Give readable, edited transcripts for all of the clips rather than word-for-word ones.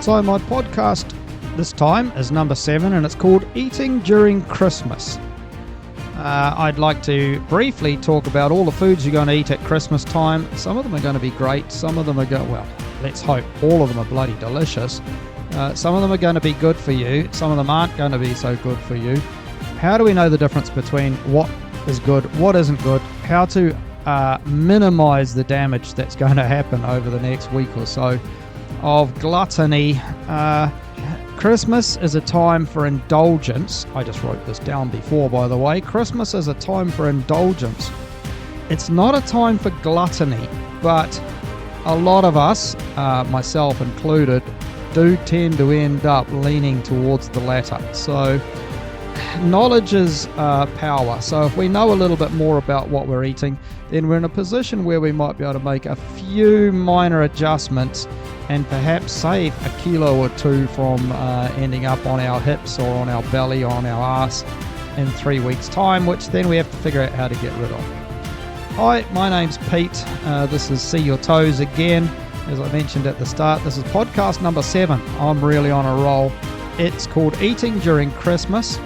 So my podcast this time is number 7 and it's called Eating During Christmas. I'd like to briefly talk about all the foods you're going to eat at Christmas time. Some of them are going to be great. Some of them are let's hope all of them are bloody delicious. Some of them are going to be good for you. Some of them aren't going to be so good for you. How do we know the difference between what is good, what isn't good, how to minimize the damage that's going to happen over the next week or so of gluttony. Christmas is a time for indulgence. I just wrote this down before, by the way. Christmas is a time for indulgence. It's not a time for gluttony, but a lot of us, myself included, do tend to end up leaning towards the latter. So knowledge is power. So if we know a little bit more about what we're eating, then we're in a position where we might be able to make a few minor adjustments and perhaps save a kilo or two from ending up on our hips or on our belly or on our ass in 3 weeks' time, which then we have to figure out how to get rid of. Hi, my name's Pete. This is See Your Toes again. As I mentioned at the start, this is podcast number 7. I'm really on a roll. It's called Eating During Christmas,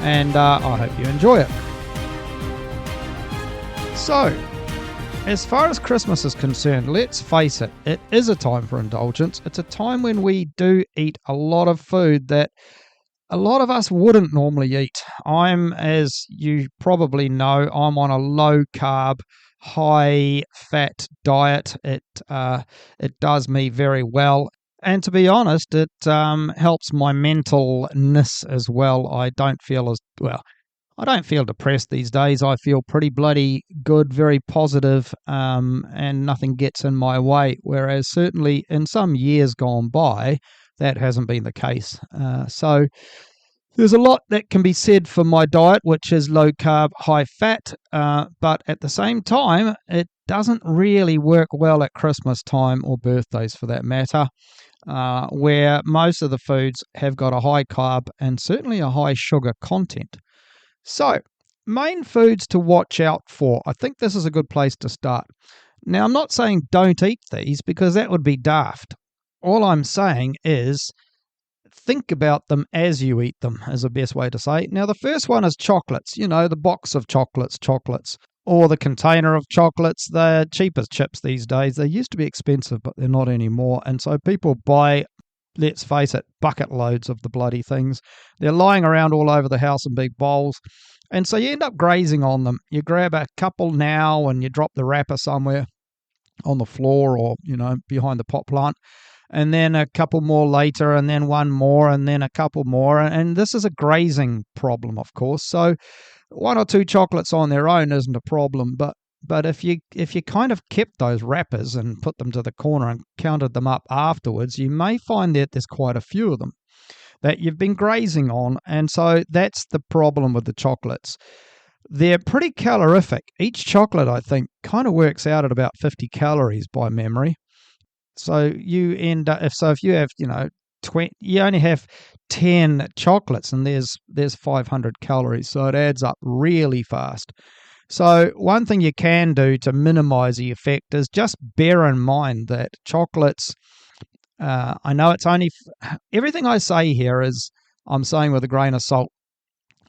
and I hope you enjoy it. So, as far as Christmas is concerned, let's face it, it is a time for indulgence. It's a time when we do eat a lot of food that a lot of us wouldn't normally eat. As you probably know, I'm on a low-carb, high-fat diet. It does me very well. And to be honest, it helps my mentalness as well. I don't feel depressed these days. I feel pretty bloody good, very positive, and nothing gets in my way. Whereas certainly in some years gone by, that hasn't been the case. So there's a lot that can be said for my diet, which is low carb, high fat, but at the same time, it doesn't really work well at Christmas time or birthdays for that matter, where most of the foods have got a high carb and certainly a high sugar content. So, main foods to watch out for. I think this is a good place to start. Now, I'm not saying don't eat these because that would be daft. All I'm saying is think about them as you eat them is the best way to say it. Now, the first one is chocolates. You know, the box of chocolates, or the container of chocolates. They're cheap as chips these days. They used to be expensive, but they're not anymore. And so people buy, let's face it, bucket loads of the bloody things. They're lying around all over the house in big bowls. And so you end up grazing on them. You grab a couple now and you drop the wrapper somewhere on the floor or, behind the pot plant. And then a couple more later, and then one more, and then a couple more. And this is a grazing problem, of course. So 1 or 2 chocolates on their own isn't a problem. But if you kind of kept those wrappers and put them to the corner and counted them up afterwards, you may find that there's quite a few of them that you've been grazing on. And so that's the problem with the chocolates. They're pretty calorific. Each chocolate, I think, kind of works out at about 50 calories by memory. So you end up, if you have, you only have 10 chocolates and there's 500 calories. So it adds up really fast. So one thing you can do to minimize the effect is just bear in mind that chocolates, I know it's only, everything I say here is I'm saying with a grain of salt,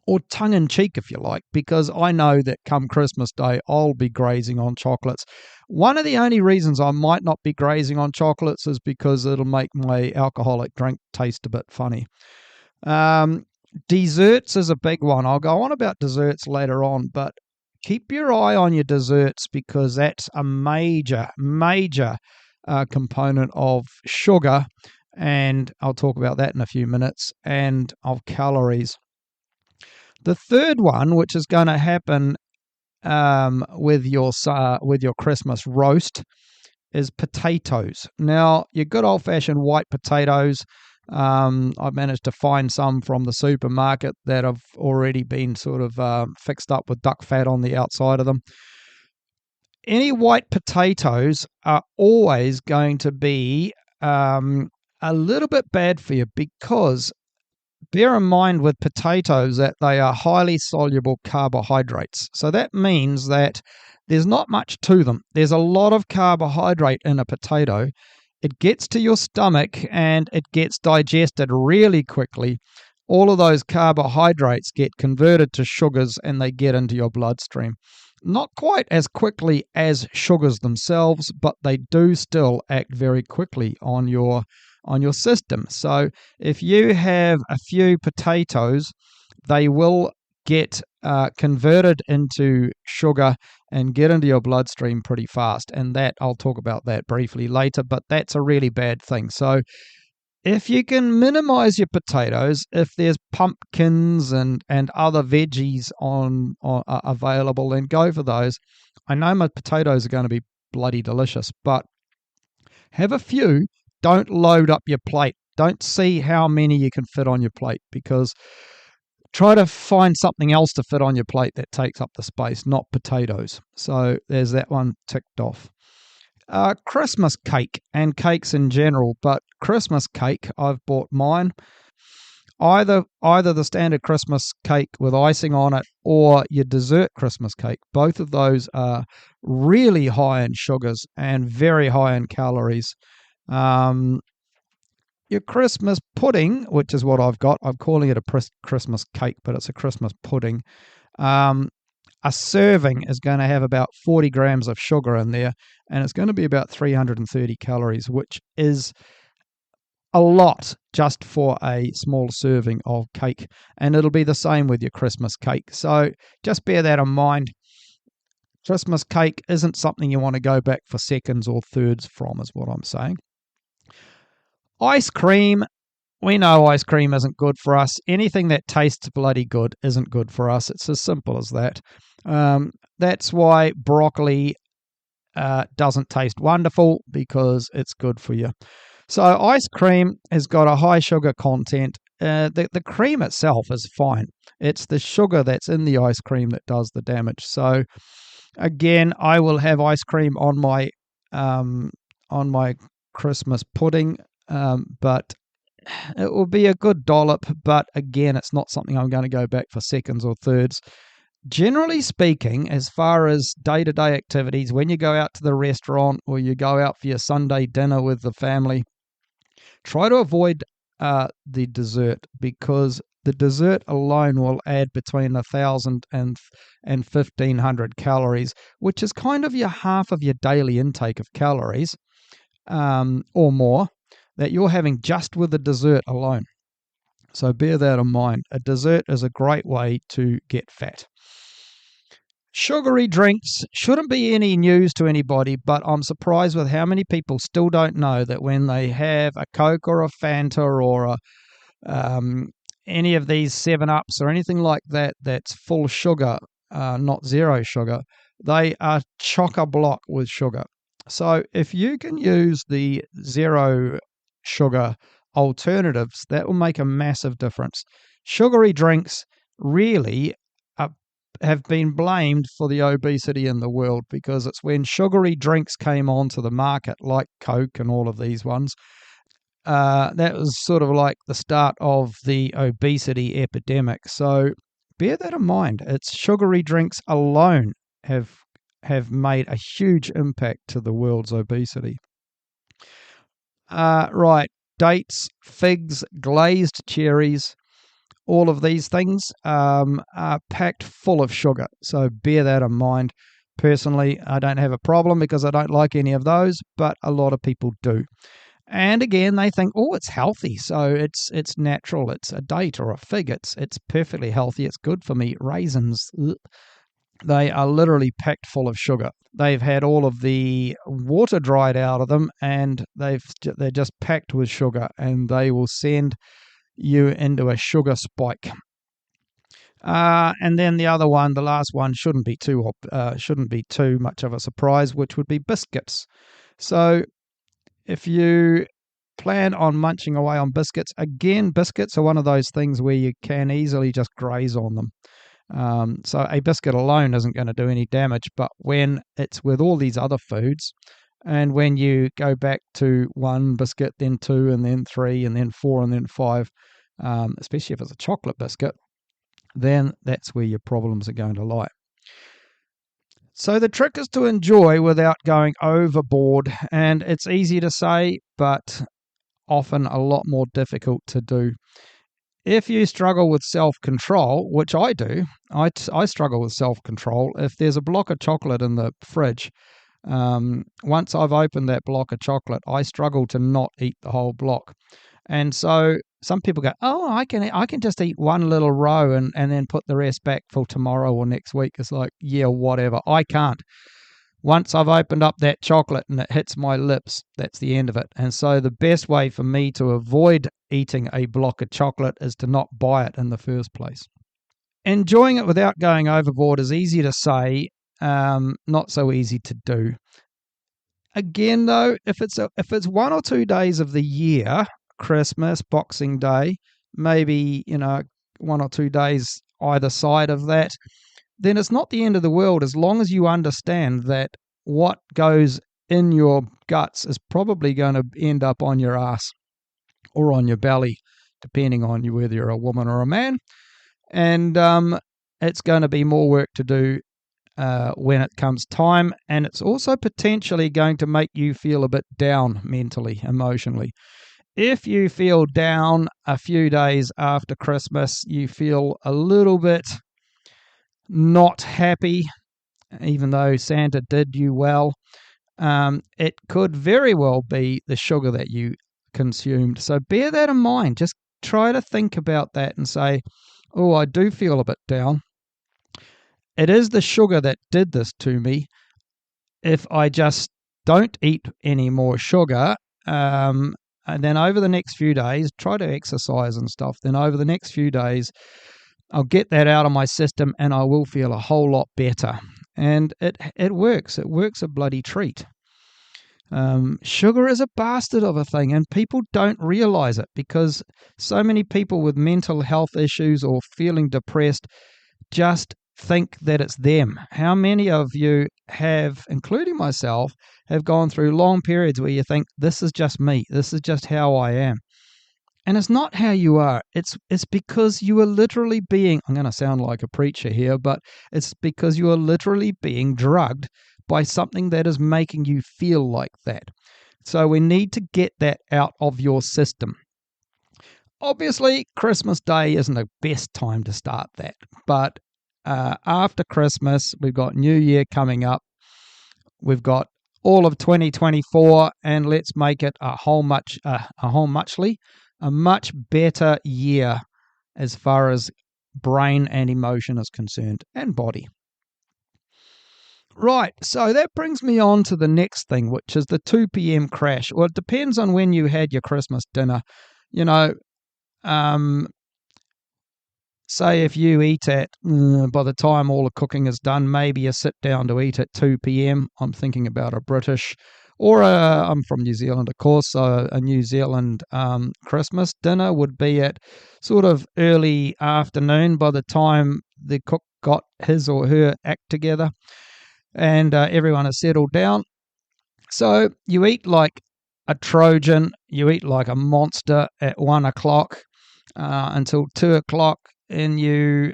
or tongue-in-cheek if you like, because I know that come Christmas Day I'll be grazing on chocolates. One of the only reasons I might not be grazing on chocolates is because it'll make my alcoholic drink taste a bit funny. Desserts is a big one. I'll go on about desserts later on, but keep your eye on your desserts because that's a major component of sugar, and I'll talk about that in a few minutes, and of calories. The third one, which is going to happen with your Christmas roast, is potatoes. Now, your good old-fashioned white potatoes, I've managed to find some from the supermarket that have already been sort of fixed up with duck fat on the outside of them. Any white potatoes are always going to be a little bit bad for you because bear in mind with potatoes that they are highly soluble carbohydrates. So that means that there's not much to them. There's a lot of carbohydrate in a potato, it gets to your stomach and it gets digested really quickly. All of those carbohydrates get converted to sugars and they get into your bloodstream. Not quite as quickly as sugars themselves, but they do still act very quickly on your system. So if you have a few potatoes, they will get converted into sugar and get into your bloodstream pretty fast. And that, I'll talk about that briefly later, but that's a really bad thing. So if you can minimize your potatoes, if there's pumpkins and other veggies available, then go for those. I know my potatoes are going to be bloody delicious, but have a few. Don't load up your plate. Don't see how many you can fit on your plate, because try to find something else to fit on your plate that takes up the space, not potatoes. So there's that one ticked off. Christmas cake and cakes in general, but Christmas cake, I've bought mine. Either the standard Christmas cake with icing on it or your dessert Christmas cake. Both of those are really high in sugars and very high in calories. Your Christmas pudding, which is what I've got, I'm calling it a Christmas cake, but it's a Christmas pudding. A serving is going to have about 40 grams of sugar in there, and it's going to be about 330 calories, which is a lot just for a small serving of cake. And it'll be the same with your Christmas cake. So just bear that in mind. Christmas cake isn't something you want to go back for seconds or thirds from, is what I'm saying. Ice cream. We know ice cream isn't good for us. Anything that tastes bloody good isn't good for us. It's as simple as that. That's why broccoli doesn't taste wonderful, because it's good for you. So ice cream has got a high sugar content. The cream itself is fine. It's the sugar that's in the ice cream that does the damage. So again, I will have ice cream on my Christmas pudding, but it will be a good dollop. But again, it's not something I'm going to go back for seconds or thirds. Generally speaking, as far as day-to-day activities, when you go out to the restaurant or you go out for your Sunday dinner with the family, try to avoid the dessert, because the dessert alone will add between 1,000 and 1,500 calories, which is kind of your half of your daily intake of calories, or more, that you're having just with the dessert alone. So bear that in mind. A dessert is a great way to get fat. Sugary drinks shouldn't be any news to anybody, but I'm surprised with how many people still don't know that when they have a Coke or a Fanta or any of these 7-Ups or anything like that that's full sugar, not zero sugar, they are chock-a-block with sugar. So if you can use the zero sugar alternatives, that will make a massive difference. Sugary drinks really have been blamed for the obesity in the world, because it's when sugary drinks came onto the market, like Coke and all of these ones, that was sort of like the start of the obesity epidemic. So bear that in mind. It's sugary drinks alone have made a huge impact to the world's obesity. Right, dates, figs, glazed cherries, all of these things are packed full of sugar. So bear that in mind. Personally, I don't have a problem because I don't like any of those, but a lot of people do. And again, they think, oh, it's healthy, so it's natural. It's a date or a fig. It's perfectly healthy. It's good for me. Raisins, ugh. They are literally packed full of sugar. They've had all of the water dried out of them, and they're just packed with sugar, and they will send you into a sugar spike. And then the other one, the last one, shouldn't be too much of a surprise, which would be biscuits. So if you plan on munching away on biscuits, again, biscuits are one of those things where you can easily just graze on them. So a biscuit alone isn't going to do any damage, but when it's with all these other foods, and when you go back to one biscuit, then two, and then three, and then four, and then five, especially if it's a chocolate biscuit, then that's where your problems are going to lie. So the trick is to enjoy without going overboard, and it's easy to say, but often a lot more difficult to do. If you struggle with self control, which I do, I struggle with self control. If there's a block of chocolate in the fridge, once I've opened that block of chocolate, I struggle to not eat the whole block. And so some people go, "Oh, I can just eat one little row and then put the rest back for tomorrow or next week." It's like, yeah, whatever. I can't. Once I've opened up that chocolate and it hits my lips, that's the end of it. And so the best way for me to avoid eating a block of chocolate is to not buy it in the first place. Enjoying it without going overboard is easy to say, not so easy to do. Again, though, if it's 1 or 2 days of the year, Christmas, Boxing Day, maybe 1 or 2 days either side of that, then it's not the end of the world as long as you understand that what goes in your guts is probably going to end up on your ass or on your belly, depending on you whether you're a woman or a man. And it's going to be more work to do when it comes time, and it's also potentially going to make you feel a bit down mentally, emotionally. If you feel down a few days after Christmas, you feel a little bit not happy, even though Santa did you well, it could very well be the sugar that you consumed. So bear that in mind. Just try to think about that and say, oh, I do feel a bit down. It is the sugar that did this to me. If I just don't eat any more sugar, and then over the next few days, try to exercise and stuff. Then over the next few days, I'll get that out of my system and I will feel a whole lot better. And it works. It works a bloody treat. Sugar is a bastard of a thing, and people don't realize it because so many people with mental health issues or feeling depressed just think that it's them. How many of you have, including myself, have gone through long periods where you think, this is just me, this is just how I am? And it's not how you are. It's because you are literally being, I'm going to sound like a preacher here, but it's because you are literally being drugged by something that is making you feel like that. So we need to get that out of your system. Obviously, Christmas Day isn't the best time to start that, but after Christmas, we've got New Year coming up. We've got all of 2024, and let's make it a much better year as far as brain and emotion is concerned, and body. Right, so that brings me on to the next thing, which is the 2 p.m. crash. Well, it depends on when you had your Christmas dinner. Say if you eat at, by the time all the cooking is done, maybe you sit down to eat at 2 p.m. I'm thinking about a British, or I'm from New Zealand, of course, so a New Zealand Christmas dinner would be at sort of early afternoon by the time the cook got his or her act together and everyone has settled down. So you eat like a Trojan, you eat like a monster at 1 o'clock until 2 o'clock, and you're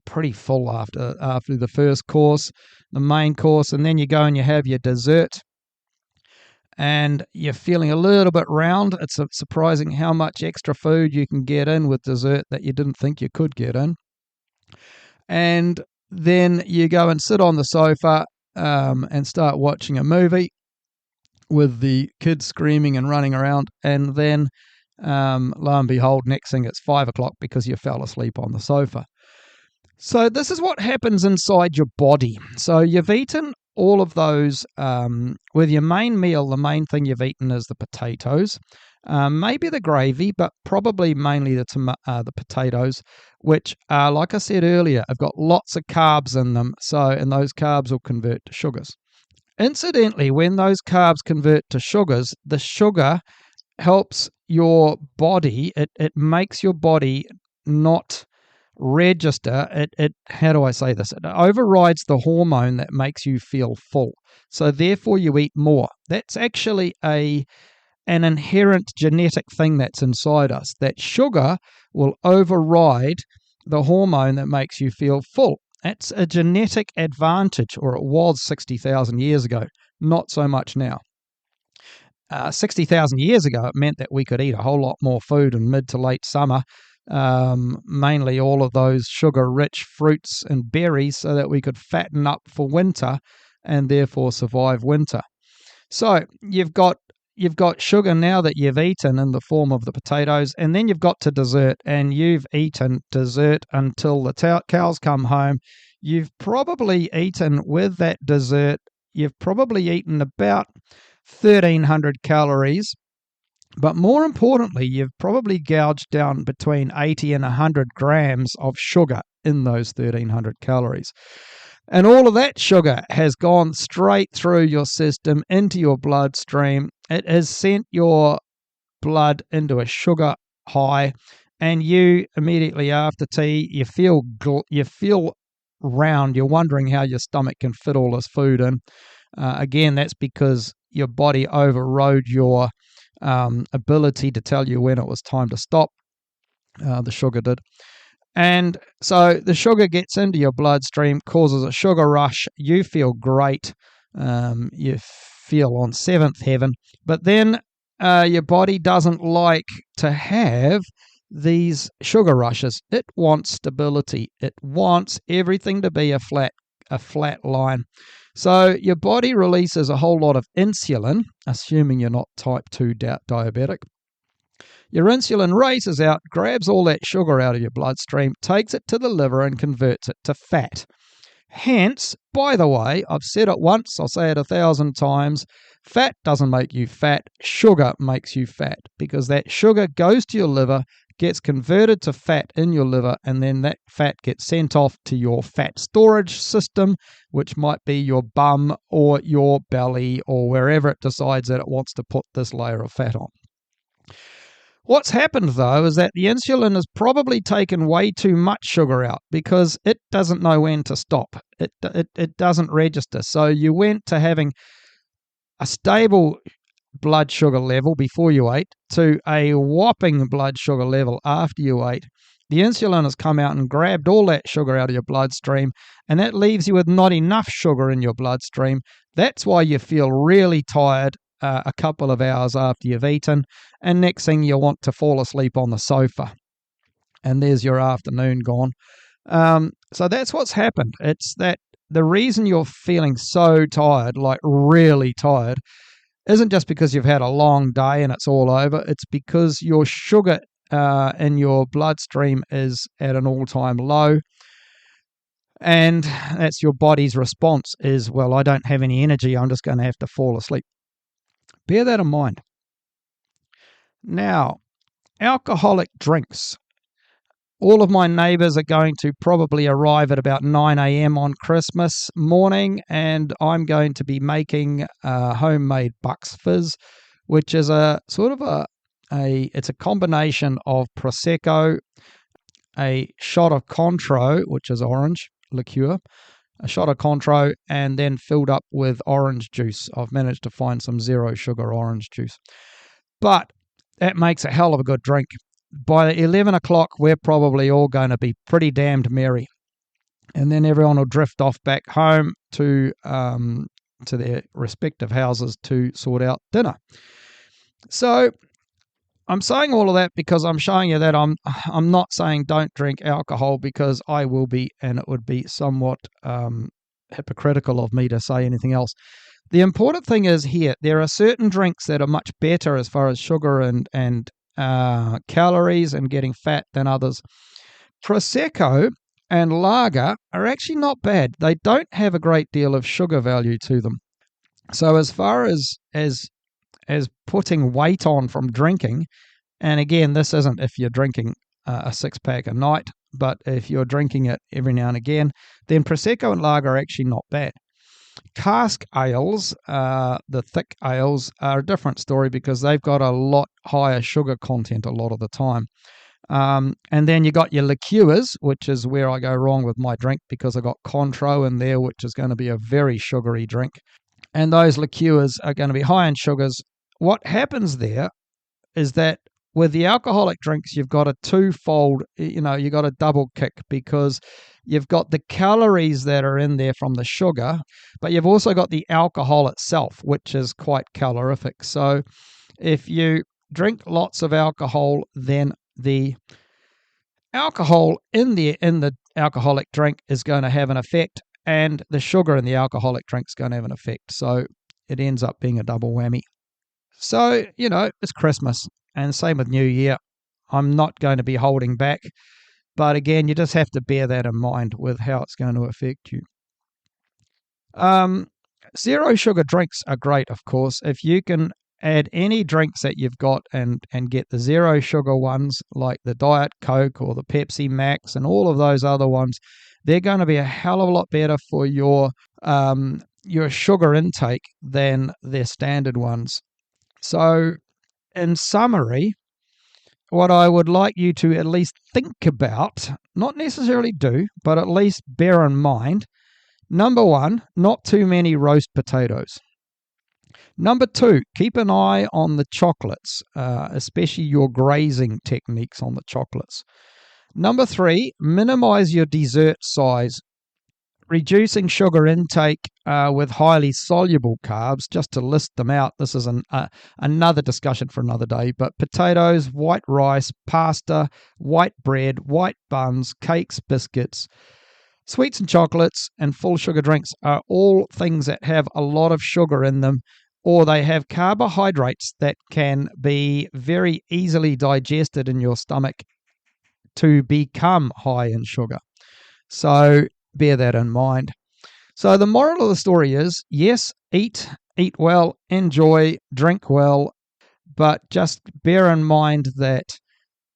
pretty full after the first course, the main course, and then you go and you have your dessert, and you're feeling a little bit round. It's surprising how much extra food you can get in with dessert that you didn't think you could get in. And then you go and sit on the sofa and start watching a movie with the kids screaming and running around, and then lo and behold, next thing it's 5 o'clock because you fell asleep on the sofa. So this is what happens inside your body. So you've eaten all of those with your main meal. The main thing you've eaten is the potatoes, maybe the gravy, but probably mainly the potatoes, which are, like I said earlier, have got lots of carbs in them. And those carbs will convert to sugars. Incidentally, when those carbs convert to sugars, the sugar helps your body. It makes your body not register. How do I say this? It overrides the hormone that makes you feel full. So therefore you eat more. That's actually an inherent genetic thing that's inside us, that sugar will override the hormone that makes you feel full. That's a genetic advantage, or it was 60,000 years ago, not so much now. 60,000 years ago, it meant that we could eat a whole lot more food in mid to late summer, mainly all of those sugar-rich fruits and berries, so that we could fatten up for winter and therefore survive winter. So you've got sugar now that you've eaten in the form of the potatoes, and then you've got to dessert, and you've eaten dessert until the cows come home. You've probably eaten with that dessert, you've probably eaten about 1,300 calories, but more importantly, you've probably gouged down between 80 and 100 grams of sugar in those 1,300 calories. And all of that sugar has gone straight through your system into your bloodstream. It has sent your blood into a sugar high, and you immediately after tea, you feel round. You're wondering how your stomach can fit all this food in. Again, that's because your body overrode your ability to tell you when it was time to stop. The sugar did. And so the sugar gets into your bloodstream, causes a sugar rush. You feel great. You feel on seventh heaven. But then your body doesn't like to have these sugar rushes. It wants stability. It wants everything to be a flat line. So your body releases a whole lot of insulin, assuming you're not type 2 diabetic. Your insulin races out, grabs all that sugar out of your bloodstream, takes it to the liver and converts it to fat. Hence, by the way, I've said it once, I'll say it 1,000 times, fat doesn't make you fat, sugar makes you fat, because that sugar goes to your liver, gets converted to fat in your liver, and then that fat gets sent off to your fat storage system, which might be your bum or your belly or wherever it decides that it wants to put this layer of fat on. What's happened, though, is that the insulin has probably taken way too much sugar out because it doesn't know when to stop. It doesn't register. So you went to having a stable blood sugar level before you ate to a whopping blood sugar level after you ate. The insulin has come out and grabbed all that sugar out of your bloodstream, and that leaves you with not enough sugar in your bloodstream. That's why you feel really tired a couple of hours after you've eaten, and next thing you want to fall asleep on the sofa, and there's your afternoon gone. So that's what's happened. It's that the reason you're feeling so tired, like really tired, isn't just because you've had a long day and it's all over. It's because your sugar in your bloodstream is at an all-time low. And that's your body's response is, well, I don't have any energy. I'm just going to have to fall asleep. Bear that in mind. Now, alcoholic drinks. All of my neighbours are going to probably arrive at about 9 a.m. on Christmas morning, and I'm going to be making homemade Bucks Fizz, which is a sort of it's a combination of Prosecco, a shot of Cointreau, which is orange liqueur, a shot of Cointreau, and then filled up with orange juice. I've managed to find some zero sugar orange juice. But that makes a hell of a good drink. By 11 o'clock, we're probably all going to be pretty damned merry. And then everyone will drift off back home to their respective houses to sort out dinner. So I'm saying all of that because I'm showing you that I'm not saying don't drink alcohol, because I will be, and it would be somewhat hypocritical of me to say anything else. The important thing is here, there are certain drinks that are much better as far as sugar and calories and getting fat than others. Prosecco and lager are actually not bad. They don't have a great deal of sugar value to them. So as far as putting weight on from drinking, and again, this isn't if you're drinking a six-pack a night, but if you're drinking it every now and again, then Prosecco and lager are actually not bad. Cask ales, the thick ales, are a different story because they've got a lot higher sugar content a lot of the time. And then you got your liqueurs, which is where I go wrong with my drink, because I got Cointreau in there, which is going to be a very sugary drink. And those liqueurs are going to be high in sugars. What happens there is that with the alcoholic drinks, you've got a twofold, you've got a double kick, because You've got the calories that are in there from the sugar, but you've also got the alcohol itself, which is quite calorific. So if you drink lots of alcohol, then the alcohol in the alcoholic drink is going to have an effect, and the sugar in the alcoholic drink is going to have an effect. So it ends up being a double whammy. So, it's Christmas, and same with New Year. I'm not going to be holding back, but again, you just have to bear that in mind with how it's going to affect you. Zero sugar drinks are great, of course. If you can add any drinks that you've got and get the zero sugar ones, like the Diet Coke or the Pepsi Max and all of those other ones, they're going to be a hell of a lot better for your sugar intake than their standard ones. So, in summary, what I would like you to at least think about, not necessarily do, but at least bear in mind, number one, not too many roast potatoes. Number two, keep an eye on the chocolates, especially your grazing techniques on the chocolates. Number three, minimize your dessert size. Reducing sugar intake with highly soluble carbs, just to list them out. This is another discussion for another day. But potatoes, white rice, pasta, white bread, white buns, cakes, biscuits, sweets and chocolates, and full sugar drinks are all things that have a lot of sugar in them, or they have carbohydrates that can be very easily digested in your stomach to become high in sugar. So bear that in mind. So the moral of the story is, yes, eat well, enjoy, drink well, but just bear in mind that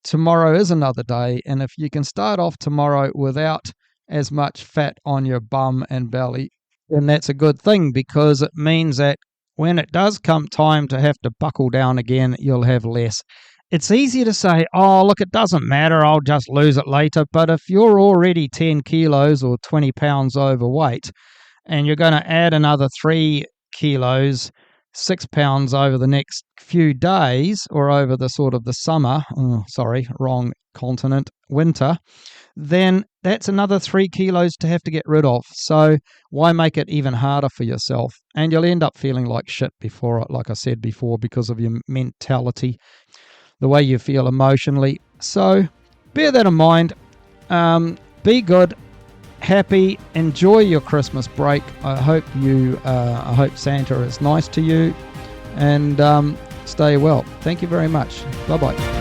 tomorrow is another day, and if you can start off tomorrow without as much fat on your bum and belly, then that's a good thing, because it means that when it does come time to have to buckle down again, you'll have less. It's easy to say, oh, look, it doesn't matter, I'll just lose it later. But if you're already 10 kilos or 20 pounds overweight, and you're going to add another 3 kilos, 6 pounds over the next few days, or over the sort of the summer, wrong continent, winter, then that's another 3 kilos to have to get rid of. So why make it even harder for yourself? And you'll end up feeling like shit like I said before, because of your mentality, the way you feel emotionally. So bear that in mind. Be good, happy, enjoy your Christmas break. I hope Santa is nice to you, and stay well. Thank you very much. Bye-bye.